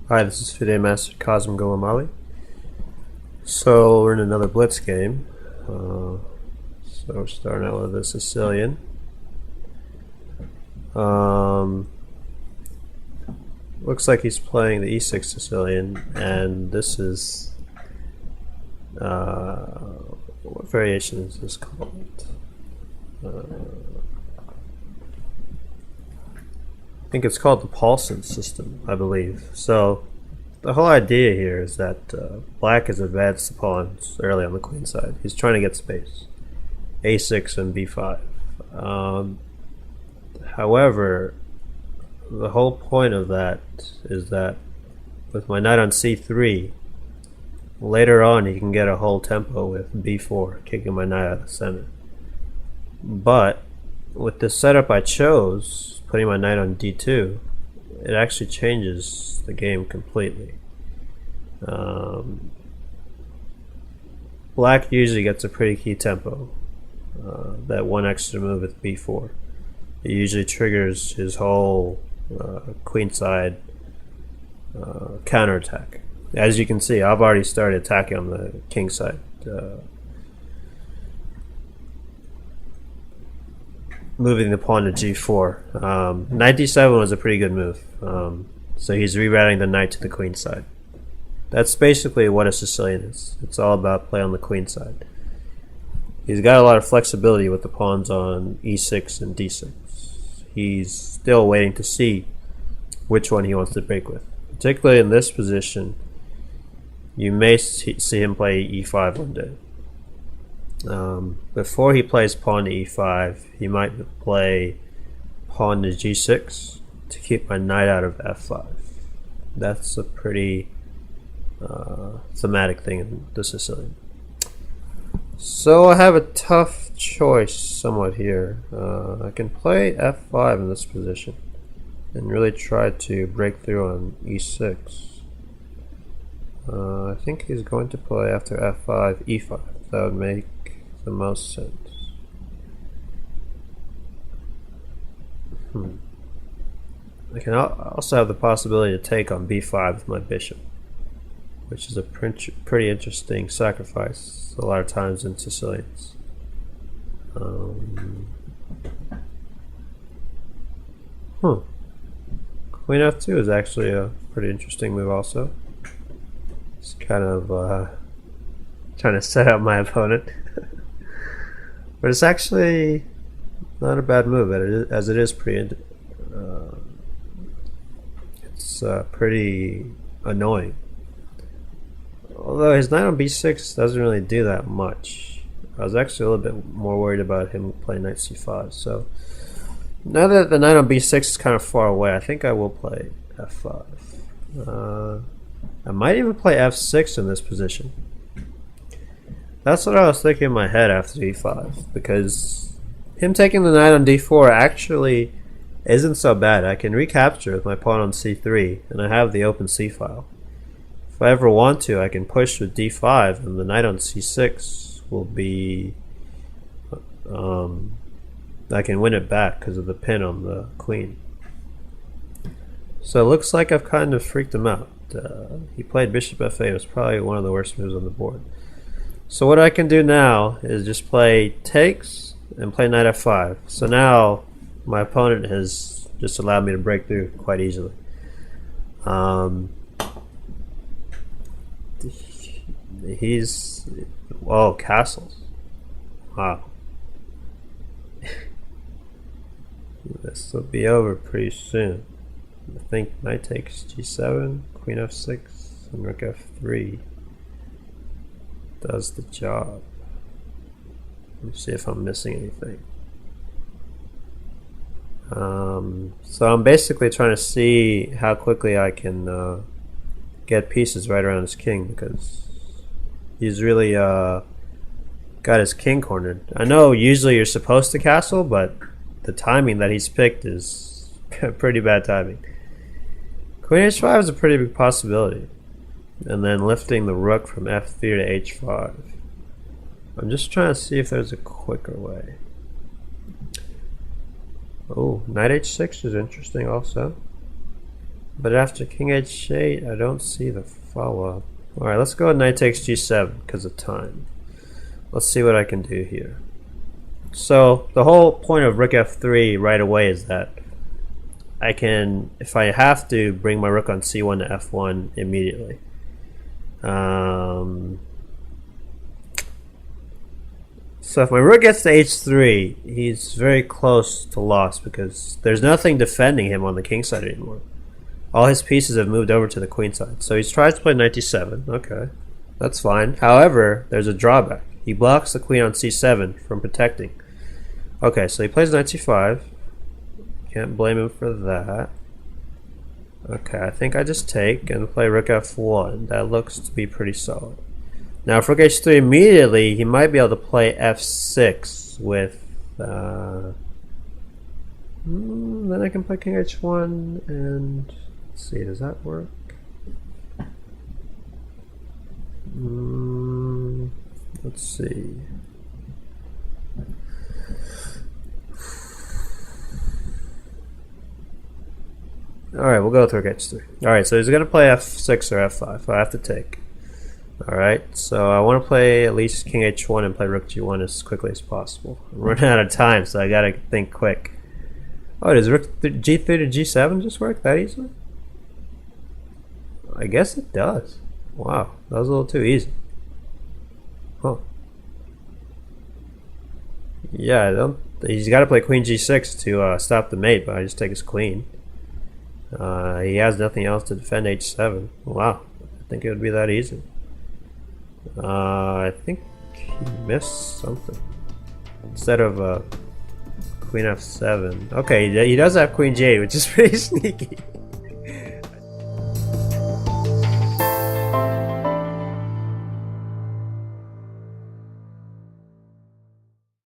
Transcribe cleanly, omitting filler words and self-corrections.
Hi, this is FIDE Master Kazim Gulamali. So we're in another Blitz game. So we're starting out with a Sicilian. Looks like he's playing the E6 Sicilian, and this is what variation is this called? I think it's called the Paulson system, I believe. So the whole idea here is that black has advanced the pawns early on the queen side. He's trying to get space, a6 and b5. However, the whole point of that is that with my knight on c3, later on he can get a whole tempo with b4, kicking my knight out of the center. But with the setup I chose, putting my knight on d2, it actually changes the game completely. Black usually gets a pretty key tempo. That one extra move with b4, it usually triggers his whole queenside counterattack. As you can see, I've already started attacking on the king side. Moving the pawn to g4. Knight d7 was a pretty good move. So he's rerouting the knight to the queen side. That's basically what a Sicilian is. It's all about play on the queen side. He's got a lot of flexibility with the pawns on e6 and d6. He's still waiting to see which one he wants to break with. Particularly in this position, you may see him play e5 one day. Before he plays pawn to e5, he might play pawn to g6 to keep my knight out of f5. That's a pretty thematic thing in the Sicilian. So I have a tough choice somewhat here. I can play f5 in this position and really try to break through on e6. I think he's going to play after f5 e5. That would make the most sense. I can also have the possibility to take on b5 with my bishop, which is a pretty interesting sacrifice a lot of times in Sicilians. Queen f2 is actually a pretty interesting move also. It's kind of trying to set up my opponent. But it's actually not a bad move, as it is pretty pretty annoying. Although his knight on b6 doesn't really do that much. I was actually a little bit more worried about him playing knight c5. So now that the knight on b6 is kind of far away, I think I will play f5. I might even play f6 in this position. That's what I was thinking in my head after e5, because him taking the knight on d4 actually isn't so bad. I can recapture with my pawn on c3, and I have the open c-file. If I ever want to, I can push with d5, and the knight on c6 will be... I can win it back because of the pin on the queen. So it looks like I've kind of freaked him out. He played bishop f8. It was probably one of the worst moves on the board. So what I can do now is just play takes and play knight f5. So now my opponent has just allowed me to break through quite easily. He's... oh, castles. Wow. This will be over pretty soon. I think knight takes g7, queen f6, and rook f3 does the job. Let me see if I'm missing anything. So I'm basically trying to see how quickly I can get pieces right around his king, because he's really got his king cornered. I know usually you're supposed to castle, but the timing that he's picked is pretty bad timing. Queen h5 is a pretty big possibility. And then lifting the rook from f3 to h5. I'm just trying to see if there's a quicker way. Oh, knight h6 is interesting also. But after king h8, I don't see the follow-up. Alright, let's go with knight takes g7 because of time. Let's see what I can do here. So, the whole point of rook f3 right away is that I can, if I have to, bring my rook on c1 to f1 immediately. So if my rook gets to h3, he's very close to loss because there's nothing defending him on the king side anymore. All his pieces have moved over to the queen side. So he tries to play knight d7. Okay, that's fine. However, there's a drawback. He blocks the queen on c7 from protecting. Okay, so he plays knight c5. Can't blame him for that. Okay, I think I just take and play rook f1. That looks to be pretty solid. Now, if rook h3 immediately, he might be able to play f6 with... then I can play king h1 and... Let's see, does that work? Let's see. Alright, we'll go with rook h3. Alright, so he's going to play f6 or f5. I have to take. Alright, so I want to play at least king h1 and play rook g1 as quickly as possible. I'm running out of time, so I gotta think quick. Oh, does rook g3 to g7 just work that easily? I guess it does. Wow, that was a little too easy. Huh. Yeah, I don't. He's got to play queen g6 to stop the mate, but I just take his queen. He has nothing else to defend h7. Wow, I think it would be that easy. I think he missed something. Instead of queen f7. Okay, he does have queen g8, which is pretty sneaky.